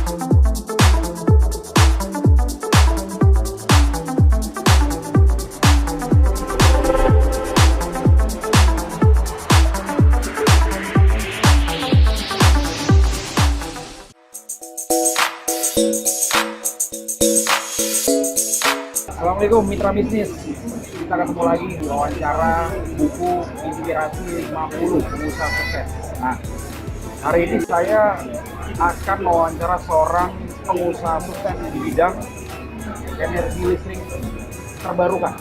Assalamualaikum mitra bisnis. Kita ketemu lagi di wawancara buku Inspirasi 50 Pengusaha Sukses. Nah, hari ini saya akan mewawancara seorang pengusaha sukses di bidang energi listrik terbarukan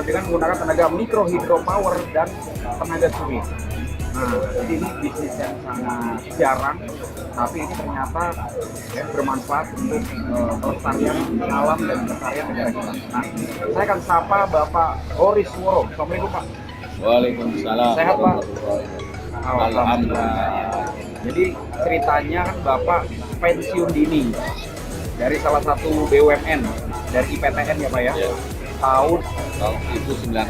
dengan menggunakan tenaga mikro hydropower dan tenaga surya. Nah, jadi ini bisnis yang sangat jarang, tapi ini ternyata bermanfaat untuk pelestarian alam dan pelestarian negara kita. Nah, saya akan sapa Bapak Boris Woro. Assalamualaikum Pak. Waalaikumsalam. Sehat Pak? Alhamdulillah. Jadi ceritanya kan Bapak pensiun dini dari salah satu BUMN dari IPTN ya Pak ya? Ya. Tahun 1999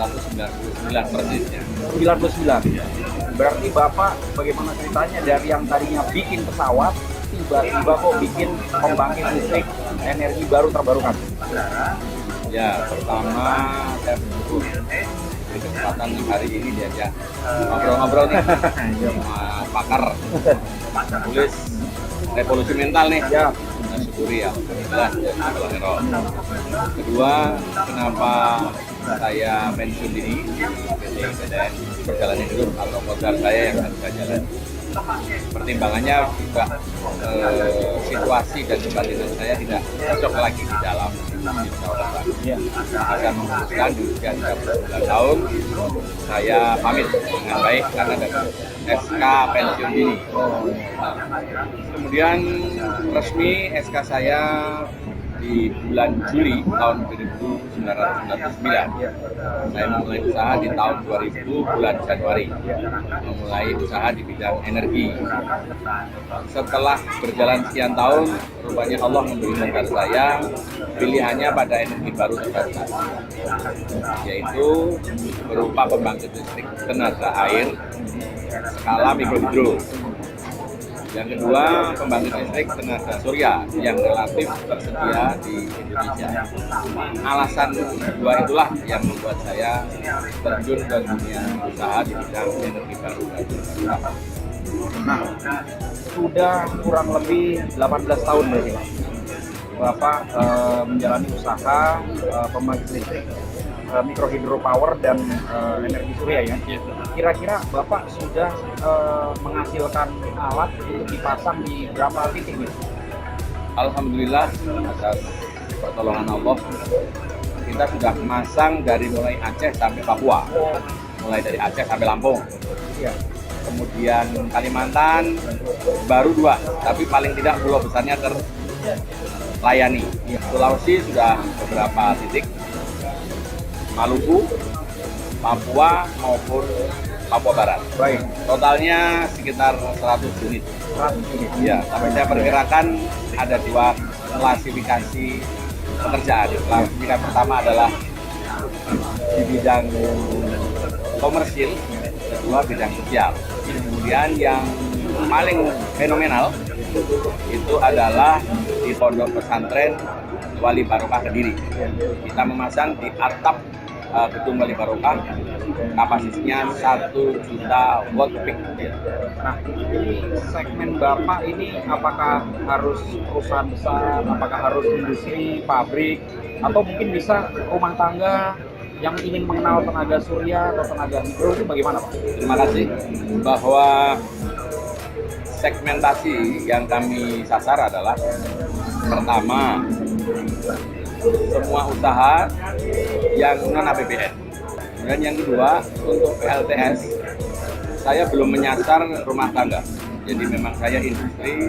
persisnya. 99. Berarti Bapak bagaimana ceritanya dari yang tadinya bikin pesawat tiba-tiba kok bikin pembangkit listrik energi baru terbarukan? Ya, pertama saya bersyukur di kesempatan hari ini diajak ngobrol-ngobrol nih sama pakar tulis revolusi mental nih. Ya. Saya syukuri ya, alhamdulillah. Kedua, kenapa saya pensiun dini PT PTN perjalanan hidup atau modal saya yang harus saya jalan. Pertimbangannya juga situasi dan kebatinan saya tidak cocok lagi di dalam Ya. akan memutuskan di usia 39 tahun saya pamit dengan baik karena ada SK pensiun dini. Kemudian resmi SK saya di bulan Juli tahun 1999. Saya memulai usaha di tahun 2000 bulan Januari, memulai usaha di bidang energi. Setelah berjalan sekian tahun, rupanya Allah memberi modal saya pilihannya pada energi baru terbarukan, yaitu berupa pembangkit listrik tenaga air skala mikrohidro. Yang kedua, pembangkit listrik tenaga surya yang relatif tersedia di Indonesia. Alasan kedua itulah yang membuat saya terjun ke dunia usaha di bidang energi baru. Nah, sudah kurang lebih 18 tahun berarti Pak. Bapak menjalani usaha pembangkit listrik mikro hydropower dan energi surya ya. Kira-kira Bapak sudah menghasilkan alat untuk dipasang di berapa titik nih? Alhamdulillah atas pertolongan Allah, kita sudah memasang dari mulai Aceh sampai Papua, mulai dari Aceh sampai Lampung. Iya. Kemudian Kalimantan baru 2, tapi paling tidak pulau besarnya terlayani. Sulawesi sudah beberapa titik, Maluku, Papua maupun Papua Barat. Baik. Totalnya sekitar 100 unit. 100 unit. Ya, tapi saya perkirakan ada 2 klasifikasi pekerjaan. Klasifikasi pertama adalah di bidang komersil, kedua bidang sosial. Kemudian yang paling fenomenal itu adalah di Pondok Pesantren Wali Barokah Kediri. Kita memasang di atap gedung Wali Barokah, kapasitasnya 1 juta watt peak. Nah, ini segmen Bapak ini apakah harus perusahaan besar, apakah harus industri, pabrik, atau mungkin bisa rumah tangga yang ingin mengenal tenaga surya atau tenaga mikro itu bagaimana Pak? Terima kasih bahwa segmentasi yang kami sasar adalah pertama, semua usaha yang non APBN. Dan yang kedua, untuk PLTS saya belum menyasar rumah tangga. Jadi memang saya industri,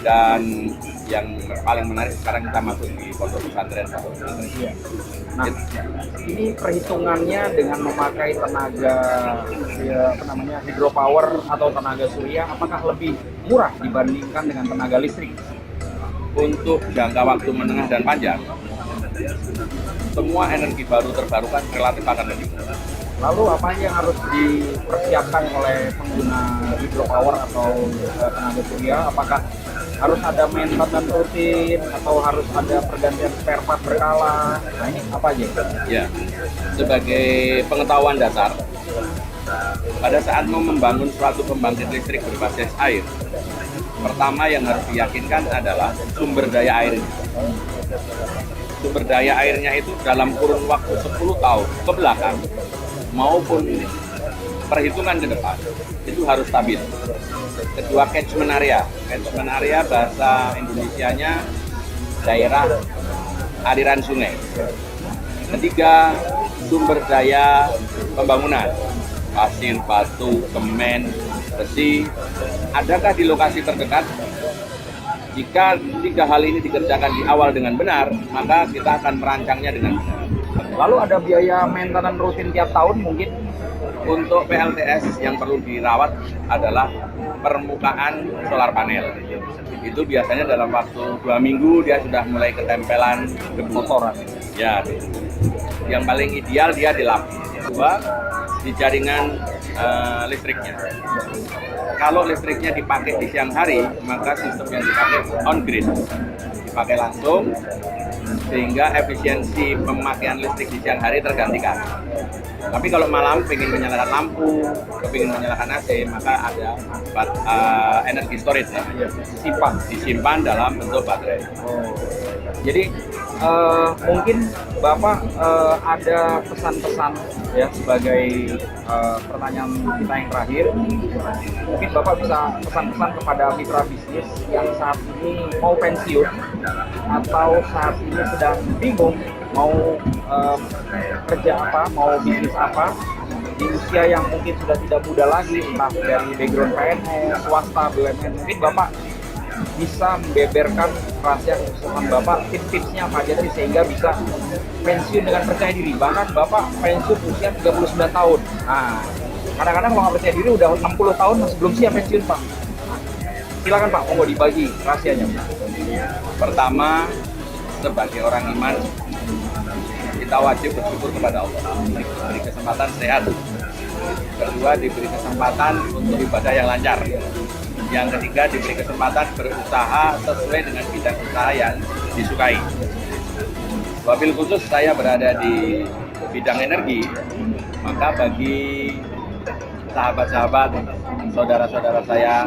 dan yang paling menarik sekarang kita masuk di pondok pesantren. Nah, ini perhitungannya dengan memakai tenaga hidropower atau tenaga surya, apakah lebih murah dibandingkan dengan tenaga listrik? Untuk jangka waktu menengah dan panjang, semua energi baru terbarukan relatif akan lebih murah. Lalu apa aja yang harus dipersiapkan oleh pengguna hidropower atau tenaga surya? Apakah harus ada maintenance rutin atau harus ada pergantian spare part berkala? Nah ini apa aja? Ya, sebagai pengetahuan dasar, pada saat mau membangun suatu pembangkit listrik berbasis air, pertama yang harus diyakinkan adalah sumber daya airnya. Sumber daya airnya itu dalam kurun waktu 10 tahun ke belakang maupun perhitungan ke depan itu harus stabil. Kedua, catchment area. Catchment area bahasa Indonesianya daerah aliran sungai. Ketiga, sumber daya pembangunan. Pasir, batu, semen, besi. Adakah di lokasi terdekat? Jika 3 hal ini dikerjakan di awal dengan benar, maka kita akan merancangnya dengan benar. Lalu ada biaya maintenance rutin tiap tahun mungkin? Untuk PLTS yang perlu dirawat adalah permukaan solar panel. Itu biasanya dalam waktu 2 minggu dia sudah mulai ketempelan Kotoran. ya. Yang paling ideal dia dilap. Kedua, di jaringan listriknya. Kalau listriknya dipakai di siang hari, maka sistem yang dipakai on grid, dipakai langsung, sehingga efisiensi pemakaian listrik di siang hari tergantikan. Tapi kalau malam ingin menyalakan lampu, ingin menyalakan AC, maka ada energi storage namanya, disimpan dalam bentuk baterai. Oh. Jadi mungkin Bapak ada pesan-pesan ya sebagai pertanyaan kita yang terakhir. Mungkin Bapak bisa pesan-pesan kepada mitra bisnis yang saat ini mau pensiun atau saat ini sedang bingung mau kerja apa, mau bisnis apa di usia yang mungkin sudah tidak muda lagi, entah dari background PNS, swasta, BUMN. Mungkin Bapak bisa membeberkan rahasia kesuksesan Bapak, tips-tipsnya apa aja sih sehingga bisa pensiun dengan percaya diri. Bahkan Bapak pensiun usia 39 tahun. Nah, kadang-kadang kalau nggak percaya diri udah 60 tahun masih belum siap pensiun, Pak. Silakan Pak, monggo dibagi rahasianya. Pertama, sebagai orang iman, kita wajib bersyukur kepada Allah, diberi kesempatan sehat. Kedua, diberi kesempatan untuk ibadah yang lancar. Yang ketiga, diberi kesempatan berusaha sesuai dengan bidang usaha yang disukai. Wabil khusus saya berada di bidang energi, maka bagi sahabat-sahabat, saudara-saudara saya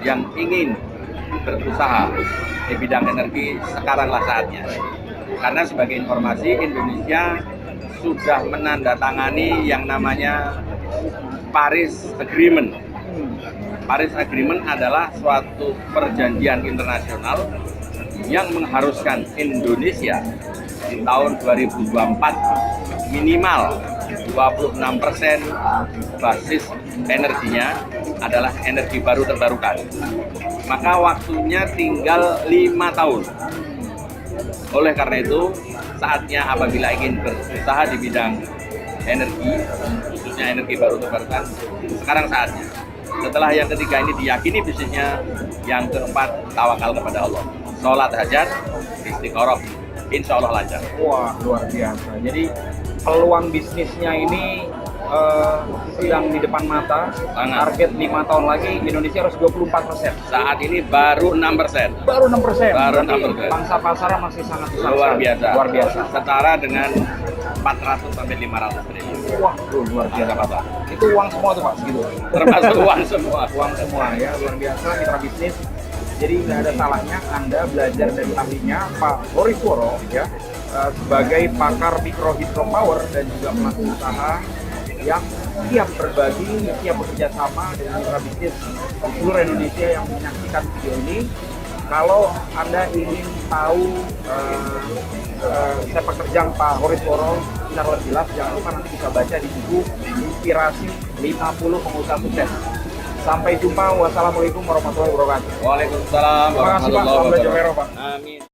yang ingin berusaha di bidang energi, sekaranglah saatnya. Karena sebagai informasi, Indonesia sudah menandatangani yang namanya Paris Agreement. Paris Agreement adalah suatu perjanjian internasional yang mengharuskan Indonesia di tahun 2024 minimal 26% basis energinya adalah energi baru terbarukan. Maka waktunya tinggal 5 tahun. Oleh karena itu, saatnya apabila ingin berusaha di bidang energi, khususnya energi baru terbarukan, sekarang saatnya. Setelah yang ketiga ini diyakini bisnisnya, yang keempat tawakal kepada Allah. Sholat hajat, istiqoroh, insya Allah lancar. Wah, luar biasa. Jadi peluang bisnisnya ini sedang di depan mata. Target 5 tahun lagi Indonesia harus 24%. Saat ini baru 6%. Baru 6%. Baru Berarti 6%. Pangsa pasarnya masih sangat besar. Luar biasa. Luar biasa. Setara dengan 400 sampai 500 triliun. Wah, luar biasa. Apa? Itu uang semua tuh Pak, segitu. Termasuk uang semua. Uang semua ya, luar biasa mitra bisnis. Jadi nggak ada salahnya Anda belajar dari ahlinya Pak Horisworo ya, sebagai pakar mikro hidropower dan juga pelaku usaha yang siap berbagi, siap bekerja sama dengan mitra bisnis di seluruh Indonesia yang menyaksikan video ini. Kalau Anda ingin tahu sepak terjang Pak Horisworo secara lebih jelas, jangan lupa nanti bisa baca di buku Inspirasi 50 Pengusaha Sukses. Sampai jumpa. Wassalamualaikum warahmatullahi wabarakatuh. Waalaikumsalam Terima kasih Pak. warahmatullahi Salam belajar wabarakatuh. Pak. Amin.